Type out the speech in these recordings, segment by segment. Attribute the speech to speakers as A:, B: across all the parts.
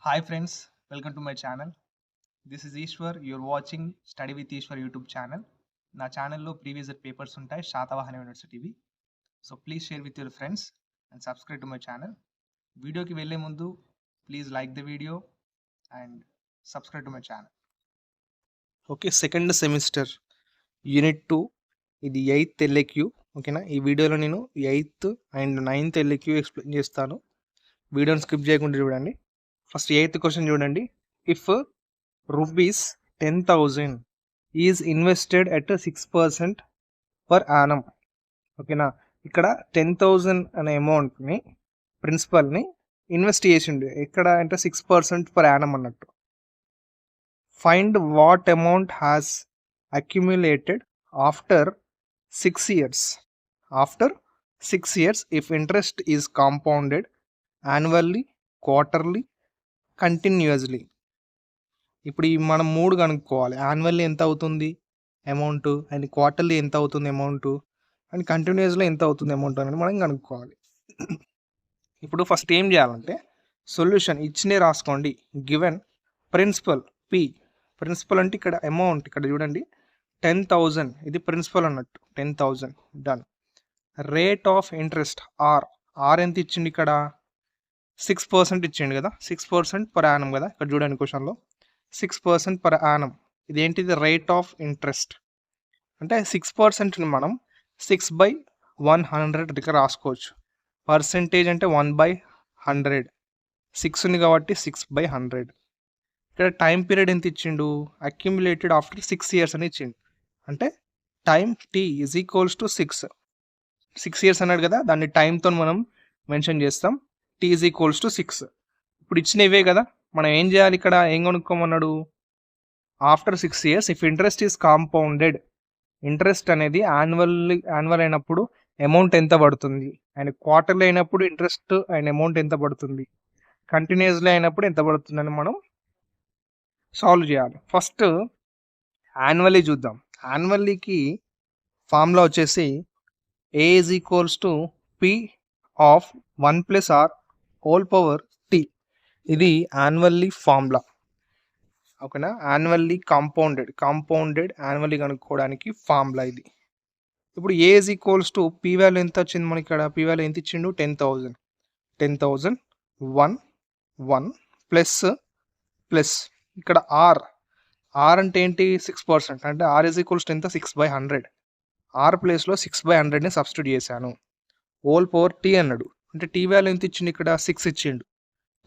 A: Hi friends, welcome to my channel. This is Ishwar. You're watching Study with Ishwar YouTube channel. నా ఛానల్లో previous papers ఉంటాయి శాతవాహన యూనివర్సిటీవి. So please share with your friends and subscribe to my channel. వీడియోకి వెళ్ళే ముందు please like the video and subscribe to my channel.
B: Okay, second semester unit 2 ఇది 8th LAQ. ఓకేనా, ఈ వీడియోలో నేను 8th and 9th LAQ explain చేస్తాను. వీడియోని స్కిప్ చేయకుండా చూడండి. ఫస్ట్ 8th క్వశ్చన్ చూడండి. If rupees 10,000 is invested at 6% per Yanam. ఓకేనా, ఇక్కడ 10,000 అనే అమౌంట్ని ప్రిన్సిపల్ని ఇన్వెస్ట్ చేసిండు. ఎక్కడ అంటే 6% పర్ యానం అన్నట్టు. Find what amount has accumulated after 6 years. After 6 years, if interest is compounded annually, quarterly, continuously. ఇప్పుడు ఈ మనం 3 కనుక్కోవాలి. యాన్యువల్లీ ఎంత అవుతుంది అమౌంట్, అండ్ క్వార్టర్లీ ఎంత అవుతుంది అమౌంట్, అండ్ కంటిన్యూస్లో ఎంత అవుతుంది అమౌంట్ అనేది మనం కనుక్కోవాలి. ఇప్పుడు ఫస్ట్ ఏం చేయాలంటే సొల్యూషన్ ఇచ్చినే రాసుకోండి. Given principal P. ప్రిన్సిపల్ అంటే ఇక్కడ అమౌంట్, ఇక్కడ చూడండి 10,000, ఇది ప్రిన్సిపల్ అన్నట్టు 10,000 done. Rate of interest R. R ఎంత ఇచ్చిండు ఇక్కడ 6% ఇచ్చిండు కదా, 6% పర్ యానం కదా. ఇక్కడ చూడండి క్వశ్చన్లో 6% పర్ యానం. ఇదేంటిది రేట్ ఆఫ్ ఇంట్రెస్ట్ అంటే 6%ని మనం 6/100 ఇక్కడ రాసుకోవచ్చు. పర్సెంటేజ్ అంటే 1/100, 6 ఉంది కాబట్టి 6/100. ఇక్కడ టైం పీరియడ్ ఎంత ఇచ్చిండు, అక్యుములేటెడ్ ఆఫ్టర్ 6 years అని ఇచ్చిండు. అంటే time T is equals to 6 years అన్నాడు కదా, దాన్ని టైంతో మనం మెన్షన్ చేస్తాం. T is equals to 6. ఇప్పుడు ఇచ్చినవే కదా, మనం ఏం చేయాలి, ఇక్కడ ఏం కొనుక్కోమన్నాడు, after 6 years if interest is compounded. Interest అనేది యాన్యువల్ అయినప్పుడు అమౌంట్ ఎంత పడుతుంది, అండ్ క్వార్టర్లీ అయినప్పుడు ఇంట్రెస్ట్ అండ్ అమౌంట్ ఎంత పడుతుంది, కంటిన్యూస్లీ అయినప్పుడు ఎంత పడుతుందని మనం సాల్వ్ చేయాలి. ఫస్ట్ యాన్యువల్లీ చూద్దాం. యాన్యువల్లీకి ఫార్ములా వచ్చేసి A is equals to P of 1+r whole power T. ఇది యాన్యువల్లీ ఫార్ములా. ఓకేనా, యాన్యువల్లీ కాంపౌండెడ్ యాన్యువల్లీ కనుక్కోవడానికి ఫార్ములా ఇది. ఇప్పుడు A is equals to P value ఎంత వచ్చింది మనకి, ఇక్కడ పి వాల్యూ ఎంత ఇచ్చిండు 10,000 1 ప్లస్ ఇక్కడ ఆర్. ఆర్ అంటే ఏంటి 6%, అంటే ఆర్ ఈజ్ ఈక్వల్స్ టు ఎంత 6/100. ఆర్ ప్లేస్లో 6/100ని సబ్స్టిట్యూట్ చేశాను. హోల్ పవర్ టీ అన్నాడు, అంటే టీ వాల్యూ ఎంత ఇచ్చిండు ఇక్కడ 6 ఇచ్చిండు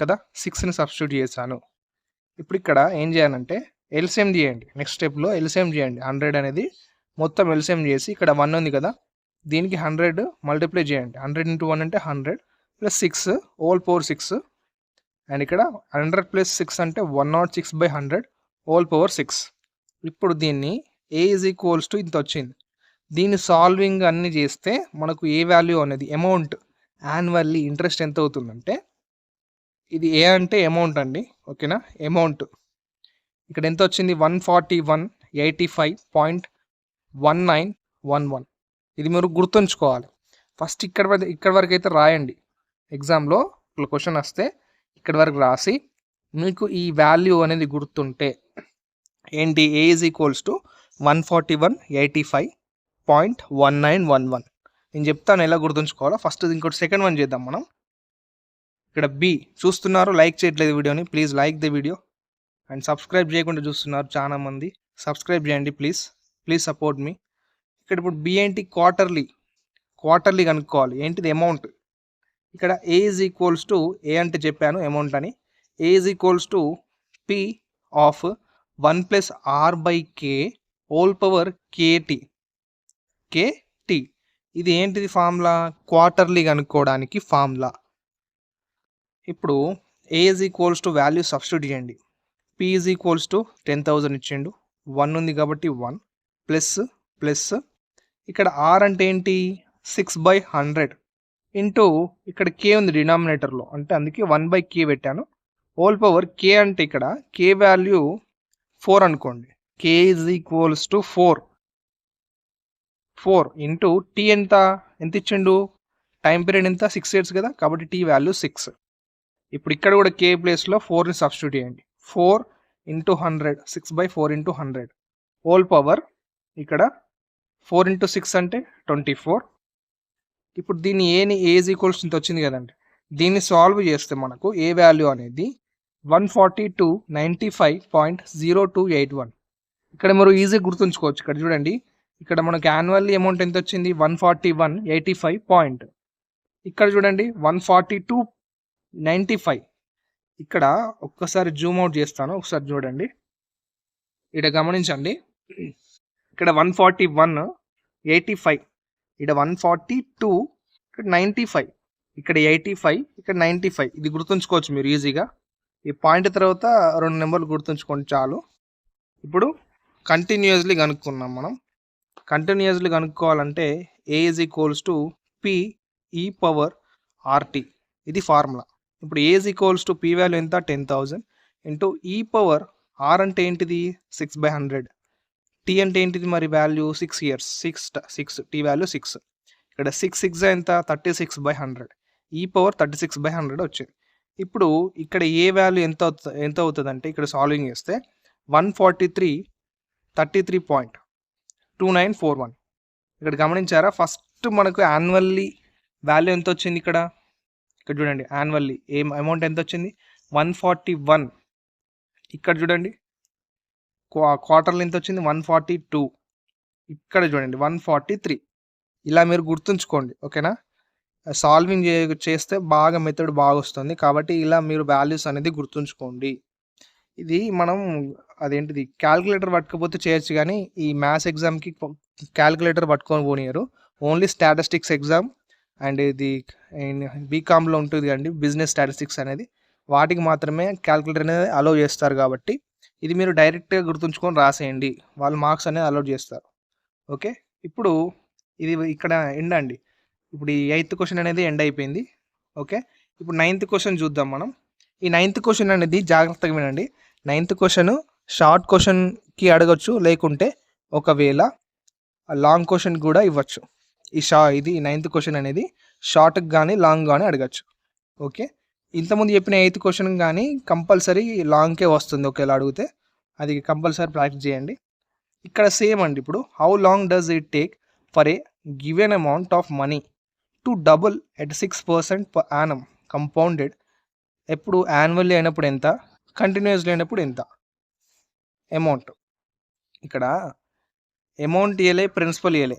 B: కదా, 6ని సబ్స్టిట్యూట్ చేశాను. ఇప్పుడు ఇక్కడ ఏం చేయాలంటే ఎల్సిఎం చేయండి. నెక్స్ట్ స్టెప్లో ఎల్సిఎం చేయండి. 100 అనేది మొత్తం ఎల్సిఎం చేసి ఇక్కడ 1 ఉంది కదా, దీనికి 100 మల్టిప్లై చేయండి. 100 × 1 అంటే 100 + 6 హోల్ పవర్ 6. అండ్ ఇక్కడ 100 + 6 అంటే 106/100 హోల్ పవర్ 6. ఇప్పుడు దీన్ని ఏ ఈజ్ ఈక్వల్స్ టు ఇంత వచ్చింది. దీన్ని సాల్వింగ్ అన్ని చేస్తే మనకు ఏ వాల్యూ అనేది అమౌంట్ యాన్యువల్లీ ఇంట్రెస్ట్ ఎంత అవుతుందంటే, ఇది ఏ అంటే అమౌంట్ అండి. ఓకేనా, అమౌంట్ ఇక్కడ ఎంత వచ్చింది 14185.1911. ఇది మీరు గుర్తుంచుకోవాలి. ఫస్ట్ ఇక్కడ వరకు అయితే రాయండి. ఎగ్జామ్లో క్వశ్చన్ వస్తే ఇక్కడ వరకు రాసి మీకు ఈ వాల్యూ అనేది గుర్తుంటే ఏంటి, ఏ ఈజ్ ఈక్వల్స్ టు 14185.1911. నేను చెప్తాను ఎలా గుర్తుంచుకోవాలో. ఫస్ట్ ఇంకోటి సెకండ్ వన్ చేద్దాం మనం. ఇక్కడ బి చూస్తున్నారు, లైక్ చేయట్లేదు వీడియోని. Please like the video and subscribe చేయకుండా చూస్తున్నారు చాలా మంది. సబ్స్క్రైబ్ చేయండి ప్లీజ్ సపోర్ట్ మీ. ఇక్కడ ఇప్పుడు బి ఏంటి, క్వార్టర్లీ కనుక్కోవాలి. ఏంటిది అమౌంట్. ఇక్కడ A is equals to, A అంటే చెప్పాను అమౌంట్ అని, A is equals to P of 1+r/k whole power KT. ఇది ఏంటిది ఫార్ములా, క్వార్టర్లీ కనుక్కోవడానికి ఫార్ములా. ఇప్పుడు A is equals to value substitute చేయండి. పి ఈజ్ ఈక్వల్స్ టు 10,000 ఇచ్చిండు, 1 ఉంది కాబట్టి 1 ప్లస్ ఇక్కడ ఆర్ అంటే ఏంటి 6/100 ఇంటూ ఇక్కడ కే ఉంది డినామినేటర్లో, అంటే అందుకే 1/k పెట్టాను. హోల్ పవర్ కే అంటే ఇక్కడ కే వాల్యూ 4 అనుకోండి. K is equals to 4 into T ఎంత ఇచ్చిండు, టైం పీరియడ్ ఎంత 6 years కదా, కాబట్టి టీ వాల్యూ 6. ఇప్పుడు ఇక్కడ కూడా k ప్లేస్లో 4ని సబ్స్టిట్యూట్ చేయండి. 4 ఇంటూ 100 6/4 ఇంటూ 100 హోల్ పవర్ ఇక్కడ 4 ఇంటూ 6 అంటే 24. ఇప్పుడు దీన్ని ఏ ఈజ్ ఈక్వల్స్ ఇంత వచ్చింది కదండి, దీన్ని సాల్వ్ చేస్తే మనకు ఏ వాల్యూ అనేది 142.95.0281. ఇక్కడ మీరు ఈజీ గుర్తుంచుకోవచ్చు. ఇక్కడ చూడండి, ఇక్కడ మనకు యాన్యువల్లీ అమౌంట్ ఎంత వచ్చింది 141.85 పాయింట్. ఇక్కడ చూడండి 142.95. ఇక్కడ ఒక్కసారి జూమ్ అవుట్ చేస్తాను, ఒకసారి చూడండి. ఇక్కడ గమనించండి, ఇక్కడ 141.85, ఇక్కడ 142.95, ఇక్కడ 85, ఇక్కడ 95. ఇది గుర్తుంచుకోవచ్చు మీరు ఈజీగా. ఈ పాయింట్ తర్వాత 2 నెంబర్లు గుర్తుంచుకోండి చాలు. ఇప్పుడు కంటిన్యూస్లీ కనుక్కున్నాం మనం. కంటిన్యూస్లీ కనుక్కోవాలంటే A is equals to PE power RT, ఇది ఫార్ములా. ఇప్పుడు A is equals to P value ఎంత 10,000 ఇంటూ E పవర్ R అంటే ఏంటిది 6/100, T అంటే ఏంటిది మరి వాల్యూ 6 years, 6 T వాల్యూ 6. ఇక్కడ 6 ఎంత 36/100, E పవర్ 36/100 వచ్చింది. ఇప్పుడు ఇక్కడ ఏ వాల్యూ ఎంత అవుతుంది అంటే ఇక్కడ సాల్వింగ్ చేస్తే 143.33.2941. ఇక్కడ గమనించారా, ఫస్ట్ మనకు యాన్యువల్లీ వాల్యూ ఎంత వచ్చింది ఇక్కడ చూడండి. యాన్యువల్లీ అమౌంట్ ఎంత వచ్చింది 141. ఇక్కడ చూడండి క్వార్టర్లీ ఎంత వచ్చింది 142. ఇక్కడ చూడండి 143. ఇలా మీరు గుర్తుంచుకోండి, ఓకేనా. సాల్వింగ్ చేస్తే బాగా మెథడ్ బాగా వస్తుంది, కాబట్టి ఇలా మీరు వాల్యూస్ అనేది గుర్తుంచుకోండి. ఇది మనం అదేంటిది క్యాల్కులేటర్ పట్టుకపోతే చేయొచ్చు, కానీ ఈ మ్యాథ్స్ ఎగ్జామ్కి క్యాల్కులేటర్ పట్టుకొని పోనీయరు. ఓన్లీ స్టాటిస్టిక్స్ ఎగ్జామ్ అండ్ ఇది బీకామ్లో ఉంటుంది అండి, బిజినెస్ స్టాటిస్టిక్స్ అనేది, వాటికి మాత్రమే క్యాల్కులేటర్ అనేది అలౌ చేస్తారు. కాబట్టి ఇది మీరు డైరెక్ట్గా గుర్తుంచుకొని రాసేయండి, వాళ్ళు మార్క్స్ అనేది అలౌ చేస్తారు. ఓకే, ఇప్పుడు ఇది ఇక్కడ ఎండ్ అండి. ఇప్పుడు ఈ 8th క్వశ్చన్ అనేది ఎండ్ అయిపోయింది. ఓకే, ఇప్పుడు 9th క్వశ్చన్ చూద్దాం మనం. ఈ 9th క్వశ్చన్ అనేది జాగ్రత్తగా వినండి. 9th క్వశ్చన్ షార్ట్ క్వశ్చన్కి అడగచ్చు, లేకుంటే ఒకవేళ లాంగ్ క్వశ్చన్ కూడా ఇవ్వచ్చు. ఇది 9th క్వశ్చన్ అనేది షార్ట్కి కానీ లాంగ్ కానీ అడగచ్చు. ఓకే, ఇంతకుముందు చెప్పిన 8th క్వశ్చన్ కానీ కంపల్సరీ లాంగ్కే వస్తుంది ఒకవేళ అడిగితే, అది కంపల్సరీ ప్రాక్టీస్ చేయండి. ఇక్కడ సేమ్ అండి. ఇప్పుడు how long does it take for a given amount of money to double at 6% per Yanam compounded. ఎప్పుడు యాన్యువల్లీ అయినప్పుడు ఎంత, కంటిన్యూస్లీ అయినప్పుడు ఎంత అమౌంట్. ఇక్కడ అమౌంట్ ఇవ్వలే, ప్రిన్సిపల్ ఇవ్వలే,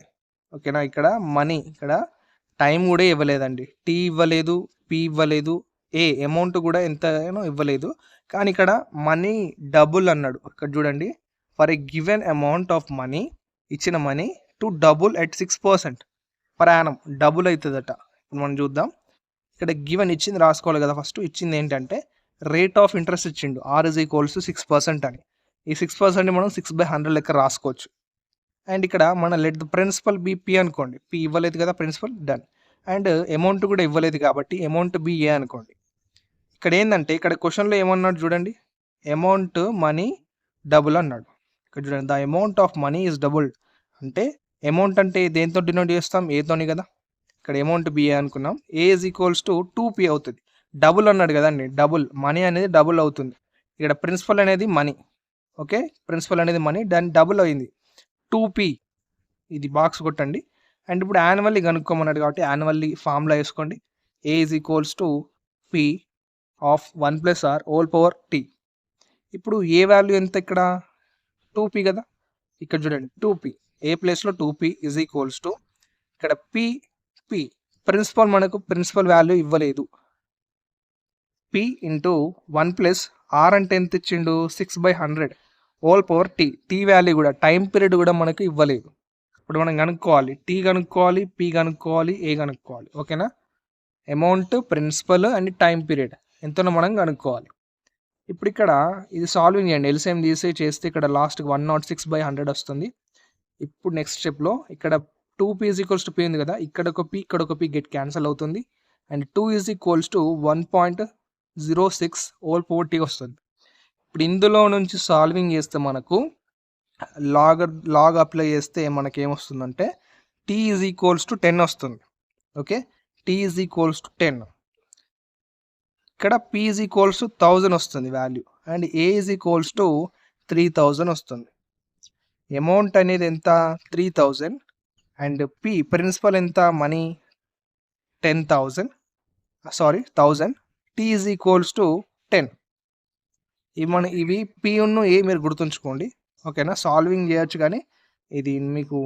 B: ఓకేనా. ఇక్కడ మనీ, ఇక్కడ టైం కూడా ఇవ్వలేదండి, టీ ఇవ్వలేదు, పి ఇవ్వలేదు, అమౌంట్ కూడా ఎంత ఇవ్వలేదు. కానీ ఇక్కడ మనీ డబుల్ అన్నాడు. ఇక్కడ చూడండి, for a given amount of money, ఇచ్చిన money to double at 6% per annum, double అవుతుందట. ఇప్పుడు మనం చూద్దాం. ఇక్కడ గివెన్ ఇచ్చింది రాసుకోవాలి కదా. ఫస్ట్ ఇచ్చింది ఏంటంటే రేట్ ఆఫ్ ఇంట్రెస్ట్ ఇచ్చిండు, R = 6% అని. ఈ 6% మనం 6/100 లెక్క రాసుకోవచ్చు. అండ్ ఇక్కడ మన let the principal be P అనుకోండి, P ఇవ్వలేదు కదా ప్రిన్సిపల్, డన్. అండ్ అమౌంట్ కూడా ఇవ్వలేదు కాబట్టి అమౌంట్ BA అనుకోండి. ఇక్కడ ఏంటంటే ఇక్కడ క్వశ్చన్లో ఏమన్నాడు చూడండి, అమౌంట్ మనీ డబుల్ అన్నాడు. ఇక్కడ చూడండి, the amount of money is doubled. అంటే అమౌంట్ అంటే దేంతో డినోట్ చేస్తాం, ఏతోని కదా. ఇక్కడ అమౌంట్ BA అనుకున్నాం. A = 2P అవుతుంది. డబుల్ అన్నాడు కదండి, డబుల్ మనీ అనేది డబుల్ అవుతుంది. ఇక్కడ ప్రిన్సిపల్ అనేది మనీ, ఓకే, ప్రిన్సిపల్ అనేది మనీ, దాని డబుల్ అయింది 2P. ఇది బాక్స్ కొట్టండి. అండ్ ఇప్పుడు యాన్యువల్లీ కనుక్కోమన్నాడు కాబట్టి యాన్యువల్లీ ఫార్ములా వేసుకోండి. A = P of 1 + R whole power T. ఇప్పుడు ఏ వాల్యూ ఎంత, ఇక్కడ 2P కదా. ఇక్కడ చూడండి 2P, ఏ ప్లేస్లో 2P = ఇక్కడ P ప్రిన్సిపల్, మనకు ప్రిన్సిపల్ వాల్యూ ఇవ్వలేదు. P ఇంటూ 1 + R అంటే ఎంత ఇచ్చిండు 6/100 whole power T. T value కూడా, టైం పీరియడ్ కూడా మనకు ఇవ్వలేదు. ఇప్పుడు మనం కనుక్కోవాలి, T కనుక్కోవాలి, P కనుక్కోవాలి, A కనుక్కోవాలి, ఓకేనా. Amount, principal and time period ఎంతనో మనం కనుక్కోవాలి. ఇప్పుడు ఇక్కడ ఇది సాల్వింగ్ చేయండి, LCM తీసి చేస్తే ఇక్కడ లాస్ట్కి 106/100 వస్తుంది. ఇప్పుడు నెక్స్ట్ స్టెప్లో ఇక్కడ 2P = P ఉంది కదా, ఇక్కడ ఒక P, ఇక్కడ ఒక P గెట్ క్యాన్సల్ అవుతుంది. అండ్ 2 = 1.06 హోల్ పవర్ T వస్తుంది. ఇప్పుడు ఇందులో నుంచి సాల్వింగ్ చేస్తే మనకు లాగ్ అప్లై చేస్తే మనకి ఏమొస్తుందంటే T = 10 వస్తుంది. Okay, T = 10. ఇక్కడ p ఈజ్ ఈక్వల్స్ టు 1000 వస్తుంది value and a is equals to 3000 వస్తుంది. అమౌంట్ అనేది ఎంత 3000 అండ్ p ప్రిన్సిపల్ ఎంత money 10,000 t is equals to 10. ఇవి p ఉన్ను a మీరు గుర్తుంచుకోండి ఓకేనా. సాల్వింగ్ చేయొచ్చు కానీ ఇది మీకు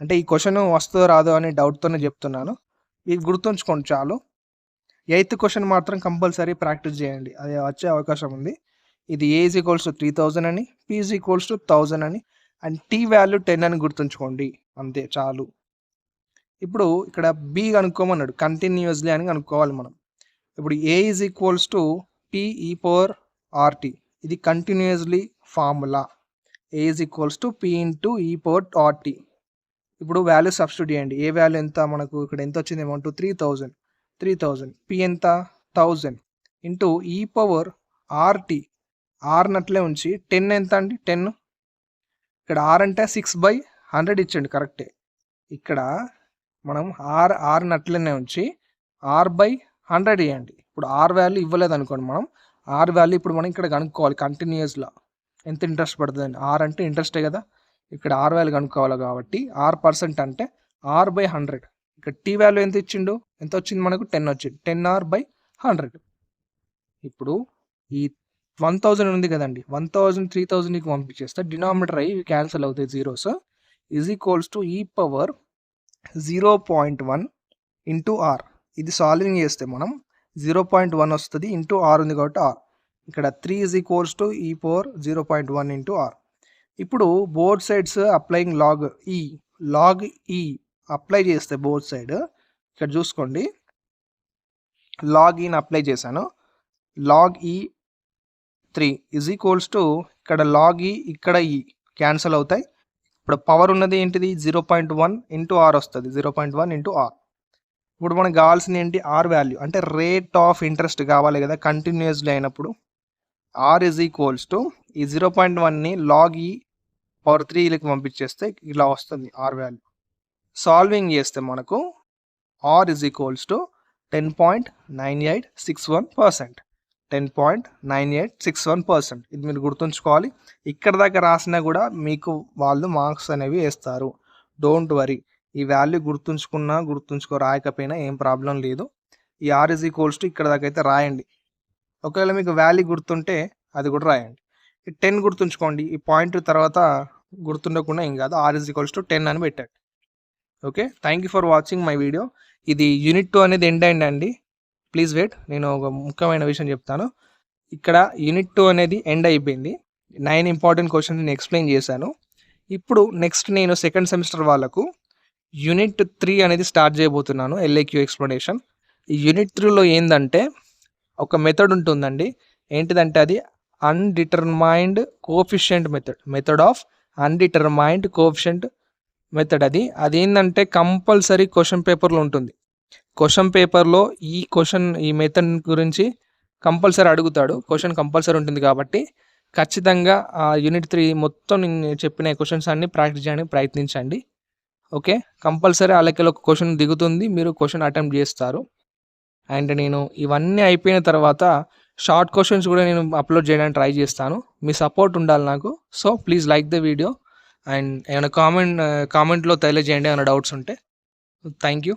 B: అంటే ఈ క్వశ్చన్ వస్తుందో రాదో అని డౌట్తోనే చెప్తున్నాను. ఇది గుర్తుంచుకోండి చాలు. 8th క్వశ్చన్ మాత్రం కంపల్సరీ ప్రాక్టీస్ చేయండి, అది వచ్చే అవకాశం ఉంది. ఇది a ఈజ్ ఈక్వల్స్ టు 3000 అని, p ఈజ్ ఈక్వల్స్ టు 1000 అని అండ్ t వాల్యూ 10 అని గుర్తుంచుకోండి, అంతే చాలు. ఇప్పుడు ఇక్కడ b కనుక్కోమన్నాడు, కంటిన్యూస్లీ అని కనుక్కోవాలి మనం. ఇప్పుడు a is equals to p e power rt, ఇది continuously formula. a is equals to p into e power rt. ఇప్పుడు వాల్యూ సబ్స్టిట్యూట్ చేయండి. ఏ వాల్యూ ఎంత మనకు ఇక్కడ ఎంత వచ్చింది అమౌంట్ 3000, p ఎంత 1000 into e power rt, r నట్లే ఉంచి 10 ఎంత అండి 10. ఇక్కడ r అంటే 6/100 ఇచ్చండి కరెక్టే. ఇక్కడ మనం r నట్లనే ఉంచి r/100 ఇవ్వండి. ఇప్పుడు r వాల్యూ ఇవ్వలేదు అనుకోండి, మనం r వాల్యూ ఇప్పుడు మనం ఇక్కడ కనుక్కోవాలి కంటిన్యూస్లో ఎంత ఇంట్రెస్ట్ పడుతుందని. r అంటే ఇంట్రెస్టే కదా, ఇక్కడ r వాల్యూ కనుక్కోవాలి కాబట్టి r% అంటే r/100. ఇక్కడ t వాల్యూ ఎంత ఇచ్చిండు, ఎంత వచ్చింది మనకు 10 వచ్చింది, 10r/100. ఇప్పుడు ఈ 1000 ఉంది కదండి, 1000 3000కి పంపించేస్తే డినామినేటర్ అయ్యి క్యాన్సిల్ అవుతాయి zeros. Is equals to e power 0.1 into r. ఇది సాల్వింగ్ చేస్తే మనం 0.1 వస్తుంది ఇంటూ r ఉంది కాబట్టి r. ఇక్కడ 3 is equals to e power 0.1 into r. ఇప్పుడు బోత్ సైడ్స్ అప్లయింగ్ లాగ్ ఈ అప్లై చేస్తే బోత్ సైడ్ ఇక్కడ చూసుకోండి, లాగ్ ఈని అప్లై చేశాను. లాగ్ ఈ 3 ఈజ్ ఈక్వల్స్ టు ఇక్కడ లాగ్ ఈ ఇక్కడ ఈ క్యాన్సిల్ అవుతాయి. ఇప్పుడు పవర్ ఉన్నది ఏంటిది 0.1 ఇంటూ r వస్తుంది, 0.1 ఇంటూ r. ఇప్పుడు మనకు కావాల్సింది ఏంటి r వాల్యూ, అంటే రేట్ ఆఫ్ ఇంట్రెస్ట్ కావాలి కదా కంటిన్యూస్లీ అయినప్పుడు. r ఈజ్ ఈక్వల్స్ టు ఈ 0.1ని లాగ్ ఈ పవర్ 3కి పంపించేస్తే ఇలా వస్తుంది r వాల్యూ. సాల్వింగ్ చేస్తే మనకు r ఈజ్ ఈక్వల్స్ టు 10.9861%, 10.9861%. ఇది మీరు గుర్తుంచుకోవాలి. ఇక్కడ దాకా రాసినా కూడా మీకు వాళ్ళు మార్క్స్ అనేవి వేస్తారు, డోంట్ వరీ. ఈ వాల్యూ గుర్తుంచుకో రాయకపోయినా ఏం ప్రాబ్లం లేదు. ఈ r ఈజ్ ఈక్వల్స్ టు ఇక్కడ దాకా అయితే రాయండి. ఒకవేళ మీకు వాల్యూ గుర్తుంటే అది కూడా రాయండి. 10 గుర్తుంచుకోండి, ఈ పాయింట్ తర్వాత గుర్తుండకుండా ఏం కాదు, r ఈజ్ ఈక్వల్స్ టు 10 అని పెట్టండి. Okay, thank you for watching my video. ఇది యూనిట్ 2 అనేది ఎండ్ అయిందండి. ప్లీజ్ వెయిట్, నేను ఒక ముఖ్యమైన విషయం చెప్తాను. ఇక్కడ యూనిట్ 2 అనేది ఎండ్ అయిపోయింది. 9 ఇంపార్టెంట్ క్వశ్చన్స్ నేను ఎక్స్ప్లెయిన్ చేశాను. ఇప్పుడు నెక్స్ట్ నేను సెకండ్ సెమిస్టర్ వాళ్ళకు యూనిట్ 3 అనేది స్టార్ట్ చేయబోతున్నాను, LAQ ఎక్స్ప్లెనేషన్. ఈ యూనిట్ 3లో ఏంటంటే ఒక మెథడ్ ఉంటుందండి. ఏంటిదంటే అది undetermined coefficient method of undetermined coefficient method. అది ఏంటంటే కంపల్సరీ క్వశ్చన్ పేపర్లో ఉంటుంది. క్వశ్చన్ పేపర్లో ఈ మెథడ్ గురించి కంపల్సరీ అడుగుతాడు, క్వశ్చన్ కంపల్సరీ ఉంటుంది కాబట్టి ఖచ్చితంగా యూనిట్ 3 మొత్తం నేను చెప్పిన క్వశ్చన్స్ అన్ని ప్రాక్టీస్ చేయడానికి ప్రయత్నించండి. ఓకే, కంపల్సరీ అలాగే ఒక క్వశ్చన్ దిగుతుంది, మీరు క్వశ్చన్ అటెంప్ట్ చేస్తారు. అండ్ నేను ఇవన్నీ అయిపోయిన తర్వాత షార్ట్ క్వశ్చన్స్ కూడా నేను అప్లోడ్ చేయడానికి ట్రై చేస్తాను. మీ సపోర్ట్ ఉండాలి నాకు. So please like the video and ఏమైనా కామెంట్లో తెలియజేయండి ఏమైనా డౌట్స్ ఉంటే. Thank you.